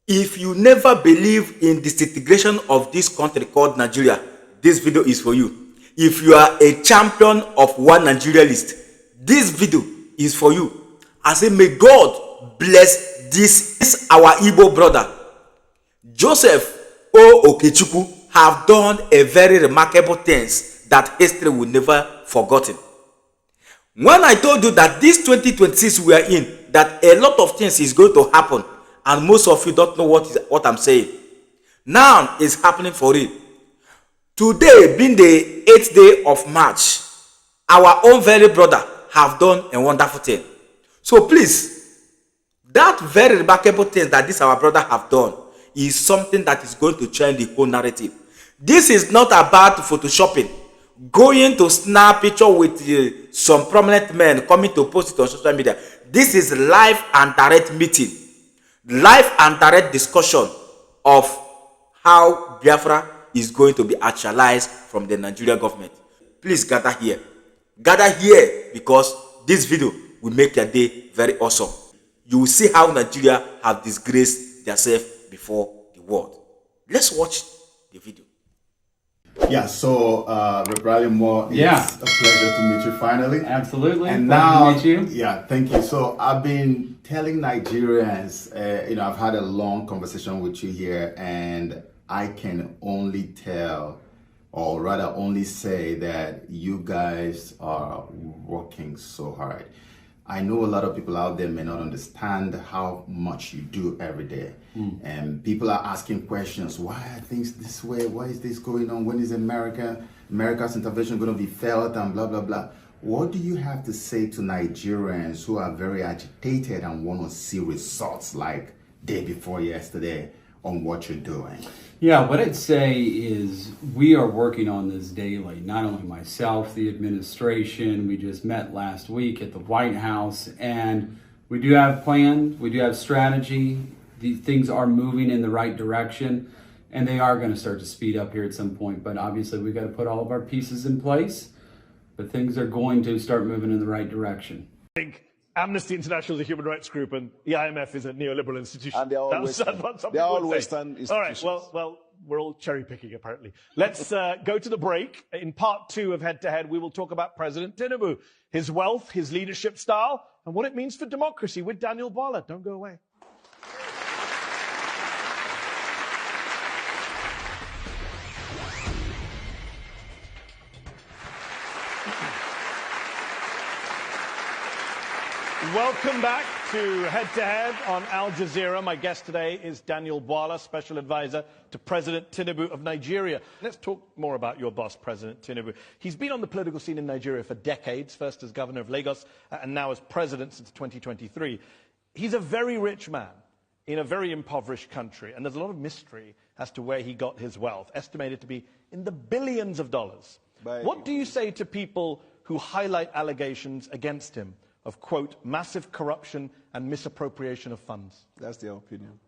If you never believe in disintegration of this country called Nigeria, this video is for you. If you are a champion of one Nigerialist, this video is for you. I say, may God bless this our Igbo brother. Joseph Okechukwu have done a very remarkable things that history will never forgotten. When I told you that this 2026 we are in, that a lot of things is going to happen, and most of you don't know what I'm saying. Now it's happening for real. Today being the 8th day of March, our own very brother have done a wonderful thing. So please, that very remarkable thing that this our brother have done is something that is going to change the whole narrative. This is not about photoshopping, going to snap picture with some prominent men coming to post it on social media. This is live and direct meeting, live and direct discussion of how Biafra is going to be actualized from the Nigerian government. Please gather here. Gather here because this video will make your day very awesome. You will see how Nigeria have disgraced themselves before the world. Let's watch the video. Yeah, so Rudy Moore, it's a pleasure to meet you finally. Absolutely. And now, to meet you. Yeah, thank you. So I've been telling Nigerians, I've had a long conversation with you here, and I can only tell, or rather only say, that you guys are working so hard. I know a lot of people out there may not understand how much you do every day. And people are asking questions. Why are things this way? Why is this going on? When is America's intervention going to be felt? And blah, blah, blah. What do you have to say to Nigerians who are very agitated and want to see results like day before yesterday on what you're doing? Yeah, what I'd say is we are working on this daily. Not only myself, the administration, we just met last week at the White House, and we do have plans, we do have strategy. These things are moving in the right direction, and they are going to start to speed up here at some point. But obviously, we've got to put all of our pieces in place, but things are going to start moving in the right direction. I think Amnesty International is a human rights group, and the IMF is a neoliberal institution. And they're all Western. Western institutions. All right, well, we're all cherry-picking, apparently. Let's go to the break. In part 2 of Head to Head, we will talk about President Tinubu, his wealth, his leadership style, and what it means for democracy with Daniel Bala. Don't go away. Welcome back to Head to Head on Al Jazeera. My guest today is Daniel Bala, Special Advisor to President Tinubu of Nigeria. Let's talk more about your boss, President Tinubu. He's been on the political scene in Nigeria for decades, first as governor of Lagos and now as president since 2023. He's a very rich man in a very impoverished country, and there's a lot of mystery as to where he got his wealth, estimated to be in the billions of dollars. What do you say to people who highlight allegations against him of, quote, massive corruption and misappropriation of funds? That's their opinion.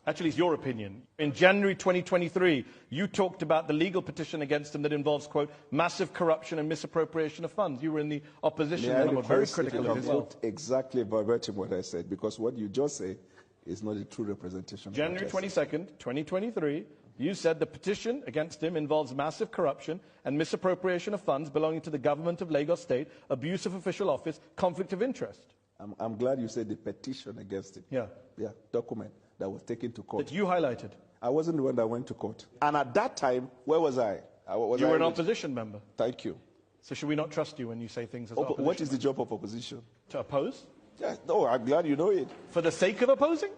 Actually, it's your opinion. In January 2023, you talked about the legal petition against him that involves, quote, massive corruption and misappropriation of funds. You were in the opposition and were very critical of his wealth. Exactly verbatim what I said, because what you just say is not a true representation. January 22nd, 2023, you said the petition against him involves massive corruption and misappropriation of funds belonging to the government of Lagos State, abuse of official office, conflict of interest. I'm glad you said the petition against him. Yeah. Yeah, document that was taken to court. That you highlighted. I wasn't the one that went to court. And at that time, where was I? You were an opposition member. Thank you. So should we not trust you when you say things as opposition? What is the job of opposition? To oppose? Yeah, no, I'm glad you know it. For the sake of opposing?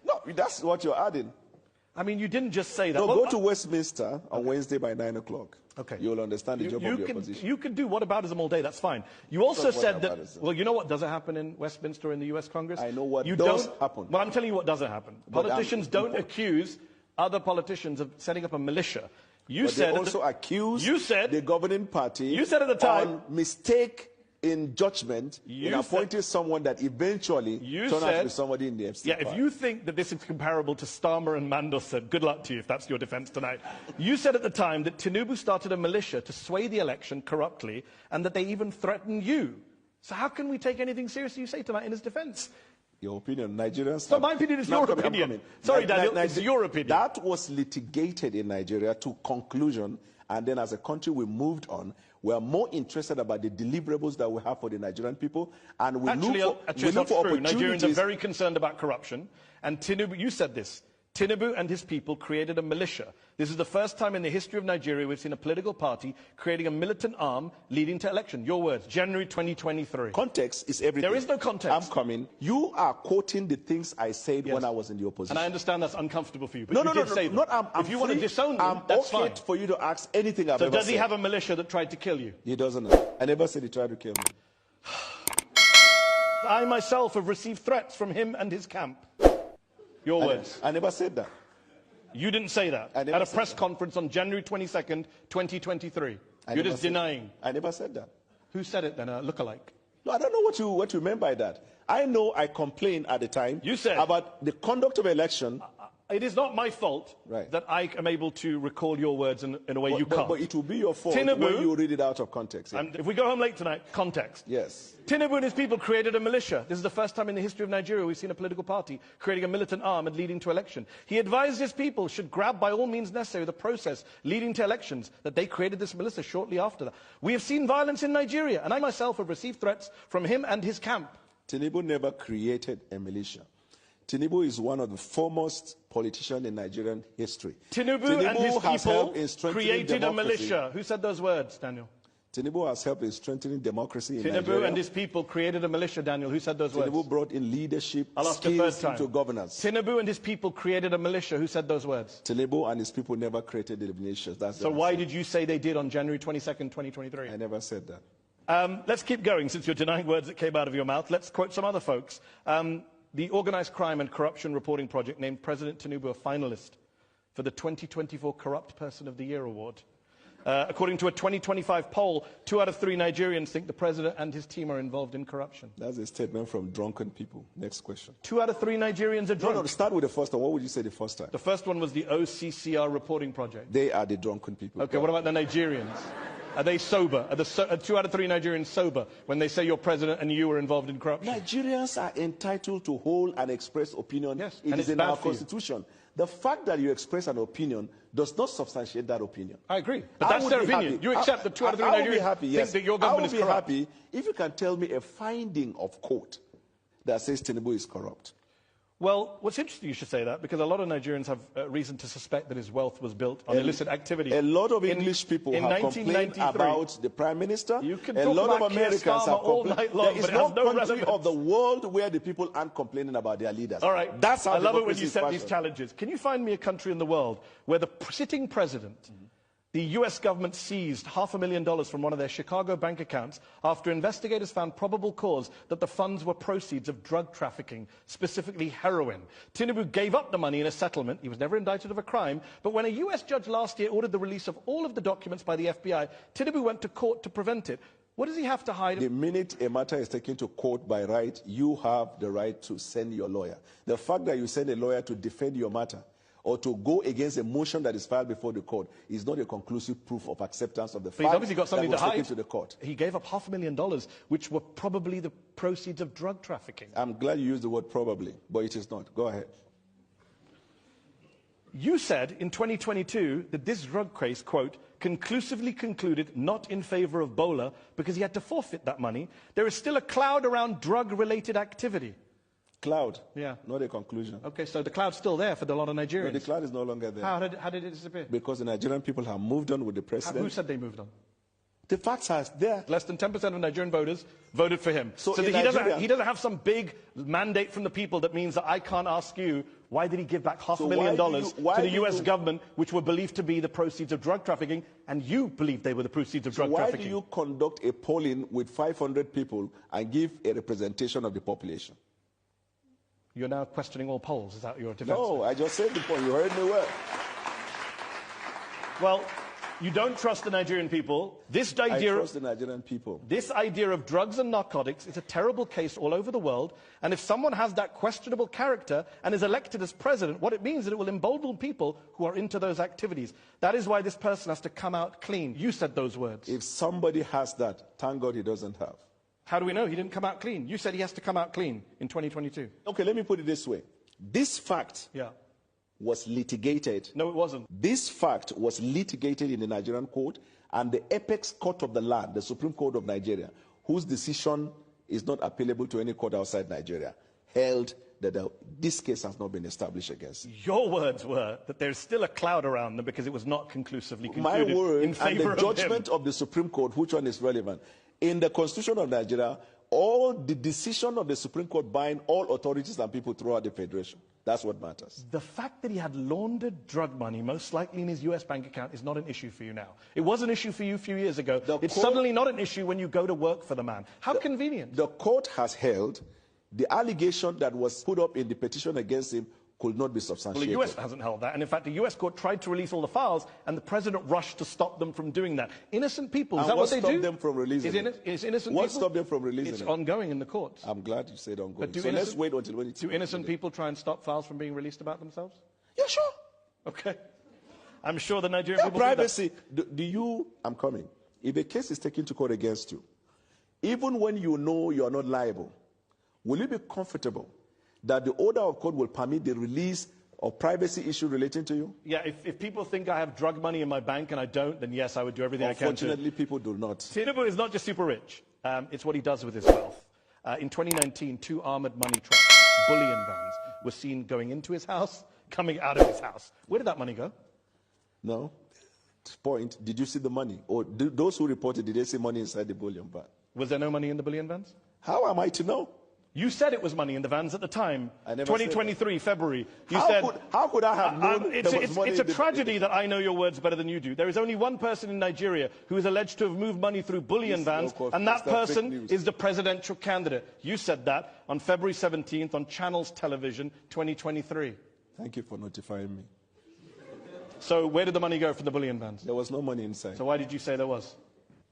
No, that's what you're adding. I mean, you didn't just say that. No, go to Westminster on Wednesday by 9 o'clock. Okay. You'll understand the job of the opposition. You can do whataboutism all day, that's fine. You also said that, well, you know what doesn't happen in Westminster in the US Congress? I know what does happen. Well, I'm telling you what doesn't happen. Politicians don't accuse other politicians of setting up a militia. They also accuse the governing party you said at the time, on mistake in judgment in appointing someone that eventually turned out to be somebody in the FC. Yeah, if you think that this is comparable to Starmer and Mandelson, good luck to you if that's your defense tonight. You said at the time that Tinubu started a militia to sway the election corruptly and that they even threatened you. So how can we take anything seriously you say tonight in his defense? Your opinion. Nigerians. So my opinion is your opinion. Sorry, Daniel, it's your opinion. That was litigated in Nigeria to conclusion, and then as a country we moved on. We are more interested about the deliverables that we have for the Nigerian people, and we look for opportunities. Nigerians are very concerned about corruption, and Tinubu, you said this, Tinubu and his people created a militia. This is the first time in the history of Nigeria we've seen a political party creating a militant arm leading to election. Your words, January 2023. Context is everything. There is no context. I'm coming. You are quoting the things I said when I was in the opposition. And I understand that's uncomfortable for you, but no, you did say them. If you want to disown them, that's fine. For you to ask anything I've ever said. So does he have a militia that tried to kill you? He doesn't know. I never said he tried to kill me. I myself have received threats from him and his camp. Your words. I never said that. You didn't say that at a press conference on January 22nd, 2023. You're just denying. I never said that. Who said it then? A lookalike? No, I don't know what you meant by that. I know I complained at the time about the conduct of election. It is not my fault that I am able to recall your words in a way you can't. But it will be your fault Tinubu, when you read it out of context. Yeah. And if we go home late tonight, context. Yes. Tinubu and his people created a militia. This is the first time in the history of Nigeria we've seen a political party creating a militant arm and leading to election. He advised his people should grab by all means necessary the process leading to elections, that they created this militia shortly after that. We have seen violence in Nigeria, and I myself have received threats from him and his camp. Tinubu never created a militia. Tinubu is one of the foremost politicians in Nigerian history. Tinubu and his people created a militia. Who said those words, Daniel? Tinubu has helped in strengthening democracy in Nigeria. Nigeria. And his people created a militia, Daniel. Who said those words? Tinubu brought in leadership skills into governance. Tinubu and his people created a militia. Who said those words? Tinubu and his people never created the militia. So why did you say they did on January 22nd, 2023? I never said that. Let's keep going, since you're denying words that came out of your mouth. Let's quote some other folks. The Organised Crime and Corruption Reporting Project named President Tinubu a finalist for the 2024 Corrupt Person of the Year award. According to a 2025 poll, 2 out of 3 Nigerians think the president and his team are involved in corruption. That's a statement from drunken people. Next question. 2 out of 3 Nigerians are drunk. No, start with the first one. What would you say the first time? The first one was the OCCR reporting project. They are the drunken people. Okay, what about the Nigerians? Are they sober? Are 2 out of 3 Nigerians sober when they say you're president and you were involved in corruption? Nigerians are entitled to hold and express opinion. Yes, it is in our constitution. The fact that you express an opinion does not substantiate that opinion. I agree. But that's their opinion. Happy. You accept that 2 out of 3 Nigerians think that your government is corrupt. I would be happy if you can tell me a finding of court that says Tinubu is corrupt. Well, what's interesting you should say that, because a lot of Nigerians have reason to suspect that his wealth was built on illicit activity. A lot of English people have complained about the Prime Minister. You can a talk lot about of Americans have all night long, there is no country of the world where the people aren't complaining about their leaders. All right. That's how I love it when you set these challenges. Can you find me a country in the world where the sitting president, the US government seized $500,000 from one of their Chicago bank accounts after investigators found probable cause that the funds were proceeds of drug trafficking, specifically heroin. Tinubu gave up the money in a settlement. He was never indicted of a crime. But when a US judge last year ordered the release of all of the documents by the FBI, Tinubu went to court to prevent it. What does he have to hide? The minute a matter is taken to court by right, you have the right to send your lawyer. The fact that you send a lawyer to defend your matter or to go against a motion that is filed before the court is not a conclusive proof of acceptance of the fact he's obviously got something that was to hide. taken to the court. He gave up $500,000, which were probably the proceeds of drug trafficking. I'm glad you used the word probably, but it is not. Go ahead. You said in 2022 that this drug case, quote, conclusively concluded not in favor of Bola because he had to forfeit that money. There is still a cloud around drug-related activity. Cloud? Yeah. Not a conclusion. Okay, so the cloud's still there for a lot of Nigerians. No, the cloud is no longer there. How did it disappear? Because the Nigerian people have moved on with the president. Who said they moved on? The facts are there. Less than 10% of Nigerian voters voted for him. So he doesn't have some big mandate from the people that means that I can't ask you, why did he give back $500,000 to the US government, which were believed to be the proceeds of drug trafficking, and you believed they were the proceeds of drug trafficking? Why do you conduct a polling with 500 people and give a representation of the population? You're now questioning all polls. Is that your defense? No, I just said the point. You heard me well. Well, you don't trust the Nigerian people. I trust the Nigerian people. This idea of drugs and narcotics is a terrible case all over the world. And if someone has that questionable character and is elected as president, what it means is that it will embolden people who are into those activities. That is why this person has to come out clean. You said those words. If somebody has that, thank God he doesn't have. How do we know he didn't come out clean? You said he has to come out clean in 2022. Okay, let me put it this way. This fact was litigated. No, it wasn't. This fact was litigated in the Nigerian court, and the apex court of the land, the Supreme Court of Nigeria, whose decision is not appealable to any court outside Nigeria, held that this case has not been established against him. Your words were that there's still a cloud around them because it was not conclusively concluded My word in favor and the judgment of the Supreme Court, which one is relevant? In the Constitution of Nigeria, all the decision of the Supreme Court bind all authorities and people throughout the Federation. That's what matters. The fact that he had laundered drug money, most likely in his US bank account, is not an issue for you now. It was an issue for you a few years ago. It's suddenly not an issue when you go to work for the man. How convenient. The court has held the allegation that was put up in the petition against him could not be substantiated. Well, the US hasn't held that. And in fact, the US court tried to release all the files, and the president rushed to stop them from doing that. Innocent people, is that what they do? What stopped them from releasing it? Is innocent What people? stopped them from releasing It's it? ongoing in the courts. I'm glad you said ongoing. But So let's wait until when it's... Do innocent people try and stop files from being released about themselves? Yeah, sure. Okay. I'm sure the Nigerian people privacy. Do you... I'm coming. If a case is taken to court against you, even when you know you are not liable, will you be comfortable that the order of court will permit the release of privacy issue relating to you? Yeah, if people think I have drug money in my bank and I don't, then yes, I would do everything I can to... Unfortunately, people do not. Tinubu is not just super rich. It's what he does with his wealth. In 2019, 2 armored money trucks, Bullion vans, were seen going into his house, coming out of his house. Where did that money go? No. Point. Did you see the money? Or those who reported, did they see money inside the Bullion van? Was there no money in the Bullion vans? How am I to know? You said it was money in the vans at the time. I never 2023, February. You said said, that. How could I have known it's a tragedy that I know your words better than you do. There is only one person in Nigeria who is alleged to have moved money through Bullion vans, and that person is the presidential candidate. You said that on February 17th on Channels Television 2023. Thank you for notifying me. So where did the money go from the Bullion vans? There was no money inside. So why did you say there was?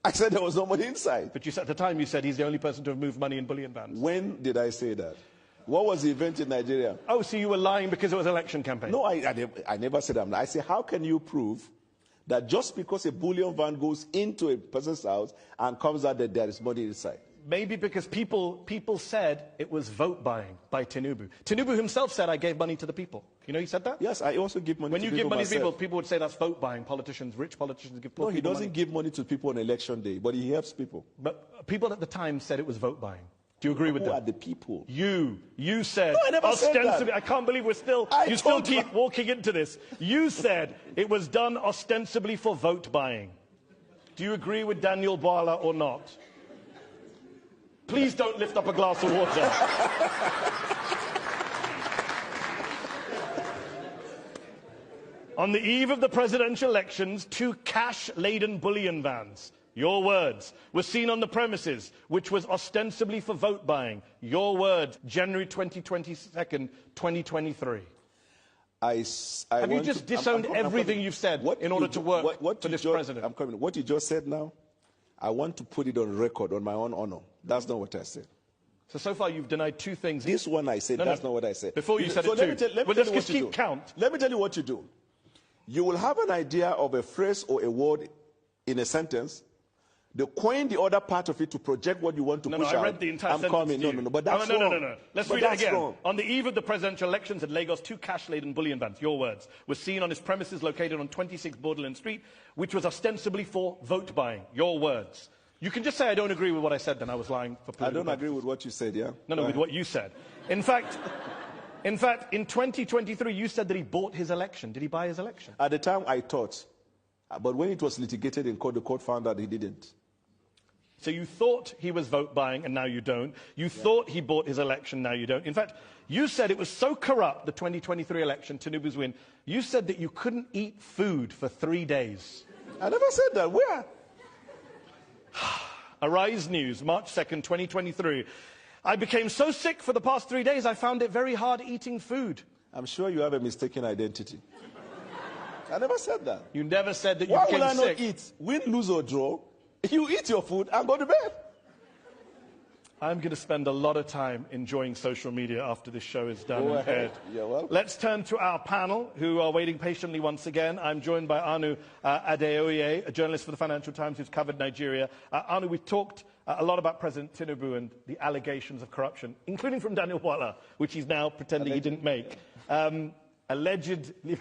I said there was no money inside. But you said, at the time you said he's the only person to have moved money in Bullion vans. When did I say that? What was the event in Nigeria? Oh, so you were lying because it was an election campaign? No, I never said that. I said, how can you prove that just because a Bullion van goes into a person's house and comes out that there is money inside? Maybe because people said it was vote buying by Tinubu. Tinubu himself said, I gave money to the people. You know he said that? Yes, I also give money to people. When you give money myself. to people, people would say that's vote buying. Politicians, rich politicians give poor people money. No, he doesn't give money to people on election day, but he helps people. But people at the time said it was vote buying. Do you agree with Who them? are the people? You said. No, I never said that. I can't believe you still keep walking into this. You said it was done ostensibly for vote buying. Do you agree with Daniel Bwala or not? Please don't lift up a glass of water. On the eve of the presidential elections, 2 cash-laden Bullion vans, your words, were seen on the premises, which was ostensibly for vote buying. Your words, January 2022, 2023. Have you just disowned everything you've said in order to work for this president? I'm coming. What you just said now, I want to put it on record, on my own honor. That's not what I said. So far you've denied 2 things. This one I said, that's not what I said. Before you said it too. Let me tell you what you do. Count. Let me tell you what you do. You will have an idea of a phrase or a word in a sentence. They coin the other part of it to project what you want to push out. I read the entire sentence. Coming. No, but that's wrong. No. Let's read it again. Wrong. On the eve of the presidential elections at Lagos, 2 cash-laden Bullion vans, your words, were seen on his premises located on 26 Bullion Street, which was ostensibly for vote buying. Your words. You can just say I don't agree with what I said, then I was lying for political I don't agree with what you said, yeah? No, with what you said. In fact, in 2023, you said that he bought his election. Did he buy his election? At the time, I thought. But when it was litigated in court, the court found out he didn't. So you thought he was vote buying, and now you don't. You thought he bought his election, now you don't. In fact, you said it was so corrupt, the 2023 election, Tinubu's win, you said that you couldn't eat food for 3 days. I never said that. Where? Arise News, March 2nd, 2023. I became so sick for the past 3 days, I found it very hard eating food. I'm sure you have a mistaken identity. I never said that. You never said that you became sick. Why will I not eat? Win, lose or draw, you eat your food and go to bed. I'm going to spend a lot of time enjoying social media after this show is done. Go ahead. You're welcome. Let's turn to our panel, who are waiting patiently once again. I'm joined by Anu Adeoye, a journalist for the Financial Times who's covered Nigeria. Anu, we've talked a lot about President Tinubu and the allegations of corruption, including from Daniel Bwala, which he's now pretending he didn't make. Allegedly,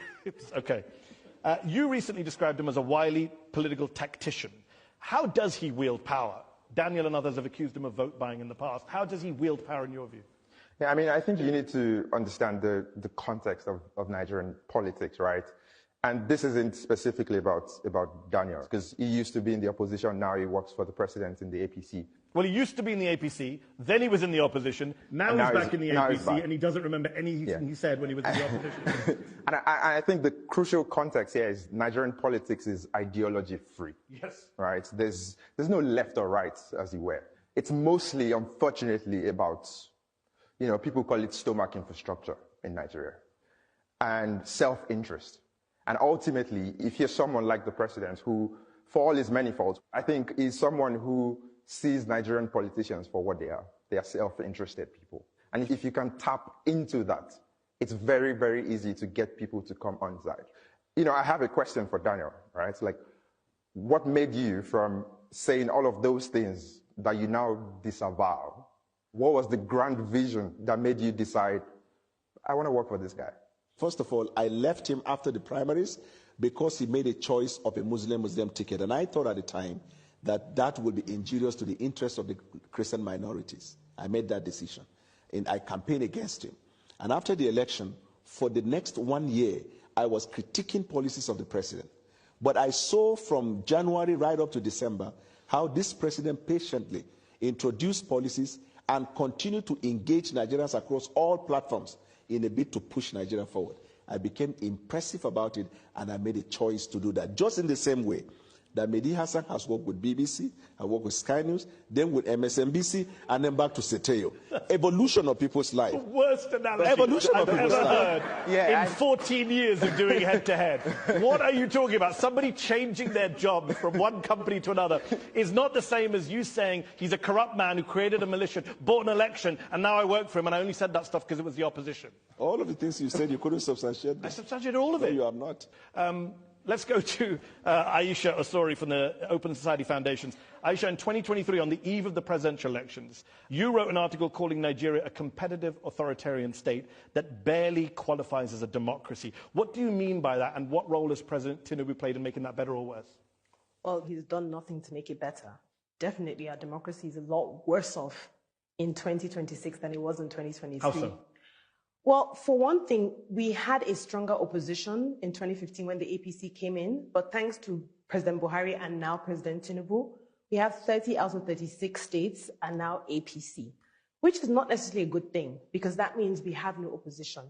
okay. You recently described him as a wily political tactician. How does he wield power? Daniel and others have accused him of vote buying in the past. How does he wield power in your view? Yeah, I mean, I think you need to understand the context of Nigerian politics, right? And this isn't specifically about Daniel, because he used to be in the opposition, now he works for the president in the APC. Well, he used to be in the APC, then he was in the opposition, now he's back in the APC, and he doesn't remember anything he said when he was in the opposition. And I think the crucial context here is Nigerian politics is ideology-free. Yes. Right? There's no left or right, as it were. It's mostly, unfortunately, about, people call it stomach infrastructure in Nigeria, and self-interest. And ultimately, if you're someone like the president who, for all his many faults, I think is someone who sees Nigerian politicians for what they are. They are self-interested people. And if you can tap into that, it's very, very easy to get people to come on side. I have a question for Daniel, right? It's like, what made you from saying all of those things that you now disavow? What was the grand vision that made you decide, I want to work for this guy? First of all, I left him after the primaries because he made a choice of a Muslim ticket. And I thought at the time that would be injurious to the interests of the Christian minorities. I made that decision. And I campaigned against him. And after the election, for the next 1 year, I was critiquing policies of the president. But I saw from January right up to December how this president patiently introduced policies and continued to engage Nigerians across all platforms in a bid to push Nigeria forward. I became impressive about it, and I made a choice to do that. Just in the same way that Mehdi Hassan has worked with BBC, I worked with Sky News, then with MSNBC, and then back to Seteo. Evolution of people's life. The worst analogy Evolution I've of people's ever life. heard in 14 years of doing head-to-head. What are you talking about? Somebody changing their job from one company to another is not the same as you saying he's a corrupt man who created a militia, bought an election, and now I work for him, and I only said that stuff because it was the opposition. All of the things you said, you couldn't substantiate I this. substantiated all of No, it. you have not. Let's go to Aisha Osori from the Open Society Foundations. Aisha, in 2023, on the eve of the presidential elections, you wrote an article calling Nigeria a competitive authoritarian state that barely qualifies as a democracy. What do you mean by that, and what role has President Tinubu played in making that better or worse? Well, he's done nothing to make it better. Definitely, our democracy is a lot worse off in 2026 than it was in 2023. How so? Well, for one thing, we had a stronger opposition in 2015 when the APC came in, but thanks to President Buhari and now President Tinubu, we have 30 out of 36 states are now APC, which is not necessarily a good thing because that means we have no opposition.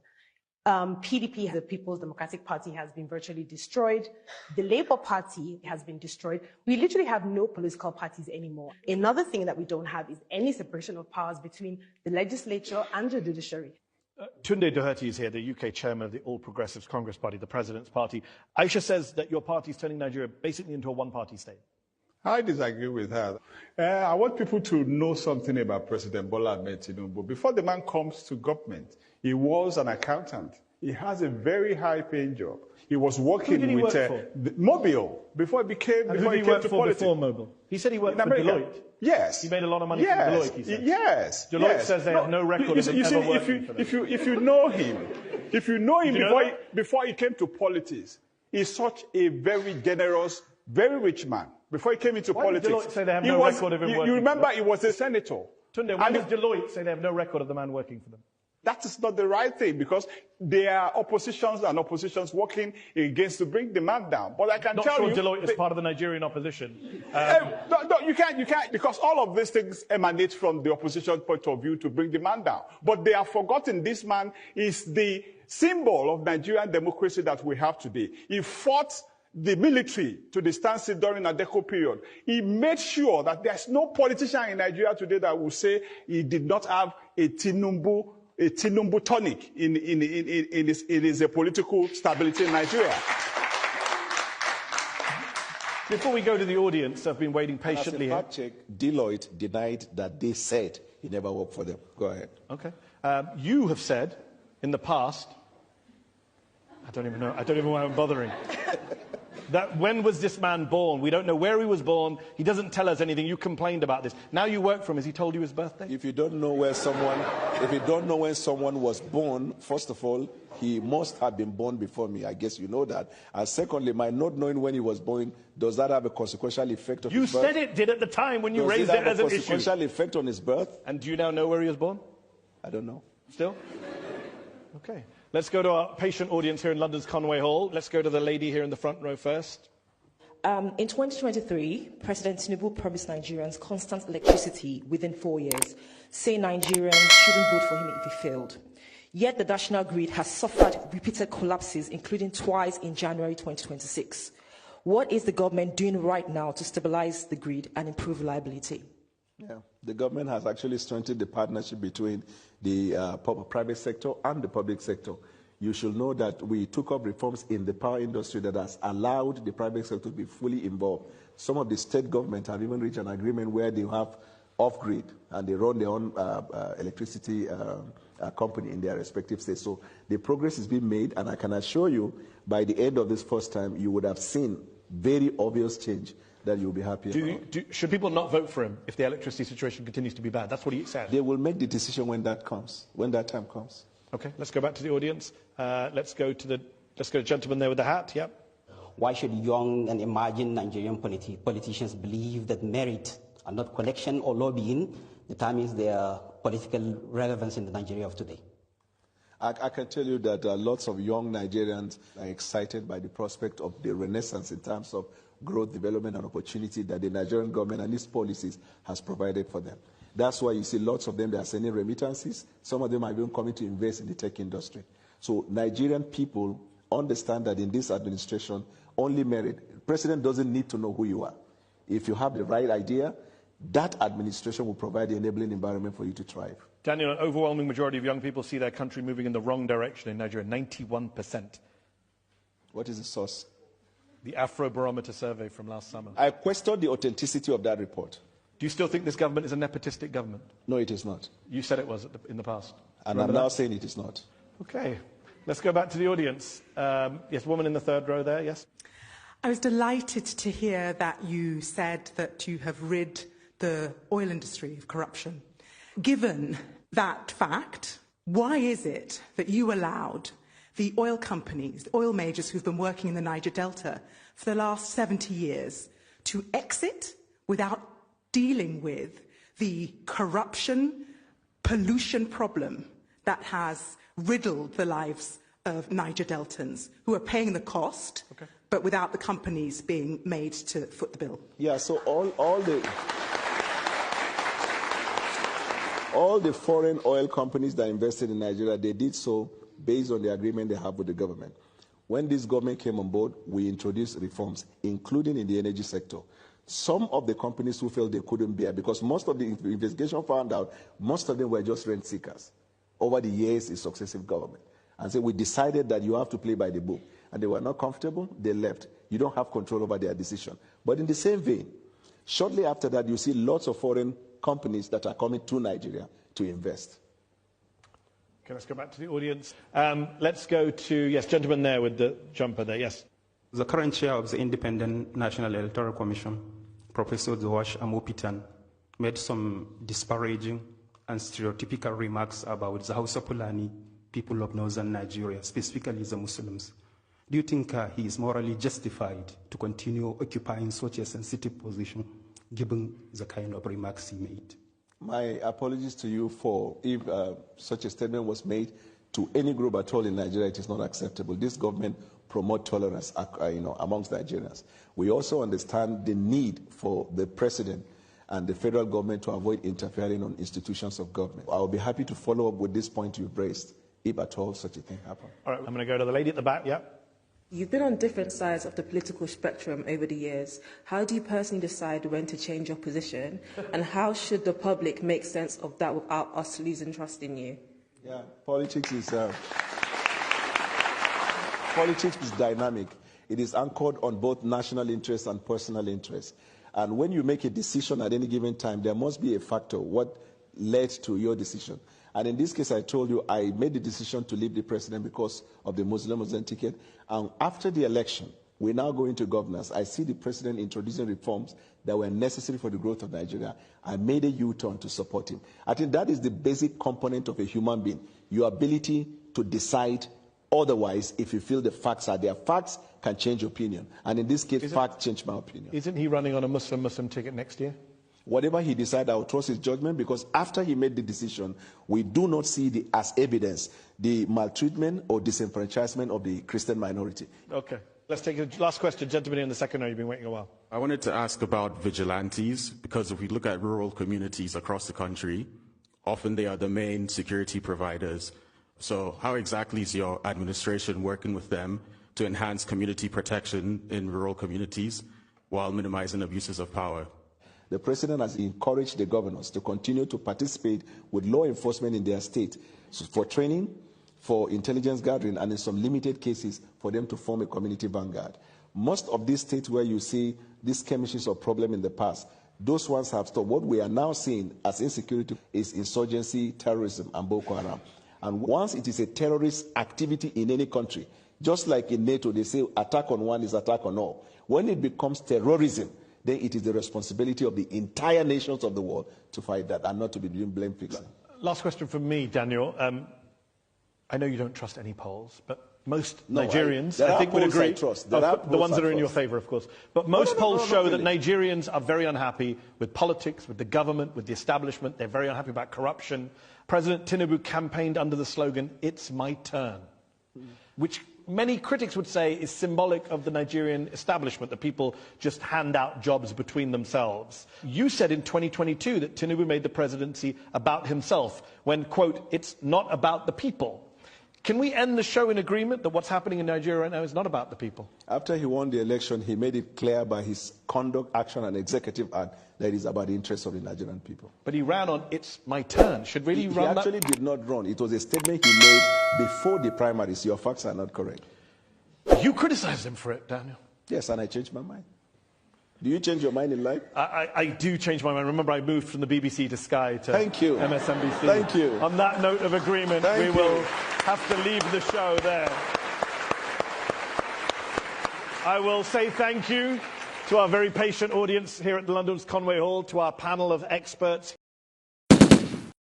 PDP, the People's Democratic Party, has been virtually destroyed. The Labour Party has been destroyed. We literally have no political parties anymore. Another thing that we don't have is any separation of powers between the legislature and the judiciary. Tunde Doherty is here, the UK chairman of the All Progressives Congress Party, the President's Party. Aisha says that your party is turning Nigeria basically into a one-party state. I disagree with her. I want people to know something about President Bola Ahmed Tinubu. Before the man comes to government, he was an accountant. He has a very high-paying job. He was working Who did he with work for? Mobile before he became And who did he work to for politics. before Mobile? He said he worked In for America. Deloitte. Yes. He made a lot of money from Yes. Deloitte, he said. Yes. Deloitte yes. says they have no record of him ever working for them. If you know him, know before he came to politics, he's such a very generous, very rich man. Before he came into Why did politics, Deloitte say they have he no was, record of him you working remember for them? he was a senator. Tunde, why And does Deloitte say they have no record of the man working for them? That is not the right thing because there are oppositions working against to bring demand down. But I can Not tell sure you, Deloitte is part of the Nigerian opposition. no, you can't, because all of these things emanate from the opposition point of view to bring demand down. But they have forgotten this man is the symbol of Nigerian democracy that we have today. He fought the military to the standstill during the Adeko period. He made sure that there's no politician in Nigeria today that will say he did not have a Tinubu tonic in his political stability in Nigeria. Before we go to the audience, I've been waiting patiently As a here. fact check, Deloitte denied that they said he never worked for them. Go ahead. Okay. You have said in the past, I don't even know why I'm bothering, that when was this man born? We don't know where he was born. He doesn't tell us anything. You complained about this. Now you work for him. Has he told you his birthday? If you don't know when someone was born, first of all, he must have been born before me. I guess you know that. And secondly, my not knowing when he was born, does that have a consequential effect on his birth? You said it did at the time when you Does raised it it have as a an issue. consequential effect on his birth? And do you now know where he was born? I don't know. Still? Okay. Let's go to our patient audience here in London's Conway Hall. Let's go to the lady here in the front row first. In 2023, President Tinubu promised Nigerians constant electricity within 4 years, saying Nigerians shouldn't vote for him if he failed. Yet the national grid has suffered repeated collapses, including twice in January 2026. What is the government doing right now to stabilize the grid and improve reliability? Yeah, the government has actually strengthened the partnership between the private sector and the public sector. You should know that we took up reforms in the power industry that has allowed the private sector to be fully involved. Some of the state governments have even reached an agreement where they have off-grid and they run their own electricity company in their respective states. So the progress is being made, and I can assure you by the end of this first time, you would have seen very obvious change that you'll be happy about. Should people not vote for him if the electricity situation continues to be bad? That's what he said. They will make the decision when that comes, when that time comes. Okay, let's go back to the audience. Let's go to the gentleman there with the hat. Yep. Why should young and emerging Nigerian politicians believe that merit and not connection or lobbying determines their political relevance in the Nigeria of today? I can tell you that lots of young Nigerians are excited by the prospect of the renaissance in terms of growth, development, and opportunity that the Nigerian government and its policies has provided for them. That's why you see lots of them, they are sending remittances. Some of them are even coming to invest in the tech industry. So Nigerian people understand that in this administration, only merit. The president doesn't need to know who you are. If you have the right idea, that administration will provide the enabling environment for you to thrive. Daniel, an overwhelming majority of young people see their country moving in the wrong direction in Nigeria, 91%. What is the source? The Afrobarometer survey from last summer. I question the authenticity of that report. Do you still think this government is a nepotistic government? No, it is not. You said it was in the past. And I'm now saying it is not. Okay. Let's go back to the audience. Yes, woman in the third row there, yes? I was delighted to hear that you said that you have rid the oil industry of corruption. Given that fact, why is it that you allowed the oil companies, the oil majors who've been working in the Niger Delta for the last 70 years to exit without dealing with the corruption, pollution problem that has riddled the lives of Niger Deltans, who are paying the cost, but without the companies being made to foot the bill? Yeah, so all the foreign oil companies that invested in Nigeria, they did so based on the agreement they have with the government. When this government came on board, we introduced reforms, including in the energy sector. Some of the companies who felt they couldn't bear, because most of the investigation found out, most of them were just rent seekers over the years in successive government. And so we decided that you have to play by the book. And they were not comfortable, they left. You don't have control over their decision. But in the same vein, shortly after that, you see lots of foreign companies that are coming to Nigeria to invest. Okay, let's go back to the audience. Let's go to, yes, gentleman there with the jumper there, yes. The current chair of the Independent National Electoral Commission, Professor Joash Amopitan, made some disparaging and stereotypical remarks about the Hausa Fulani people of northern Nigeria, specifically the Muslims. Do you think he is morally justified to continue occupying such a sensitive position, given the kind of remarks he made? My apologies to you for if such a statement was made to any group at all in Nigeria. It is not acceptable. This government promotes tolerance amongst Nigerians. We also understand the need for the president and the federal government to avoid interfering on institutions of government. I will be happy to follow up with this point you've raised, if at all such a thing happened. All right, I'm going to go to the lady at the back, yeah. You've been on different sides of the political spectrum over the years. How do you personally decide when to change your position? And how should the public make sense of that without us losing trust in you? Yeah, politics is dynamic. It is anchored on both national interest and personal interest. And when you make a decision at any given time, there must be a factor, what led to your decision. And in this case, I told you I made the decision to leave the president because of the Muslim ticket. And after the election, we now go into governance. I see the president introducing reforms that were necessary for the growth of Nigeria. I made a U-turn to support him. I think that is the basic component of a human being, your ability to decide otherwise if you feel the facts are there. Facts can change opinion. And in this case, facts change my opinion. Isn't he running on a Muslim ticket next year? Whatever he decides, I will trust his judgment, because after he made the decision, we do not see as evidence the maltreatment or disenfranchisement of the Christian minority. Okay. Let's take a last question. Gentleman in the second row, you've been waiting a while. I wanted to ask about vigilantes, because if we look at rural communities across the country, often they are the main security providers. So how exactly is your administration working with them to enhance community protection in rural communities while minimizing abuses of power? The president has encouraged the governors to continue to participate with law enforcement in their state for training, for intelligence gathering, and in some limited cases for them to form a community vanguard. Most of these states where you see these skirmishes or problem in the past, those ones have stopped. What we are now seeing as insecurity is insurgency, terrorism, and Boko Haram. And once it is a terrorist activity in any country, just like in NATO, they say attack on one is attack on all. When it becomes terrorism, then it is the responsibility of the entire nations of the world to fight that and not to be doing blame fixing. Last question from me, Daniel. I know you don't trust any polls, but most Nigerians, I think, would agree. The ones that are in your favor, of course. But most polls show that Nigerians are very unhappy with politics, with the government, with the establishment. They're very unhappy about corruption. President Tinubu campaigned under the slogan, "It's my turn," which many critics would say is symbolic of the Nigerian establishment, that people just hand out jobs between themselves. You said in 2022 that Tinubu made the presidency about himself when, quote, "It's not about the people." Can we end the show in agreement that what's happening in Nigeria right now is not about the people? After he won the election, he made it clear by his conduct, action, and executive act that it is about the interests of the Nigerian people. But he ran on, "It's my turn." Should really He run actually did not run. It was a statement he made before the primaries. Your facts are not correct. You criticized him for it, Daniel. Yes, and I changed my mind. Do you change your mind in life? I do change my mind. Remember, I moved from the BBC to Sky to MSNBC. Thank you. On that note of agreement, we will have to leave the show there. I will say thank you to our very patient audience here at London's Conway Hall, to our panel of experts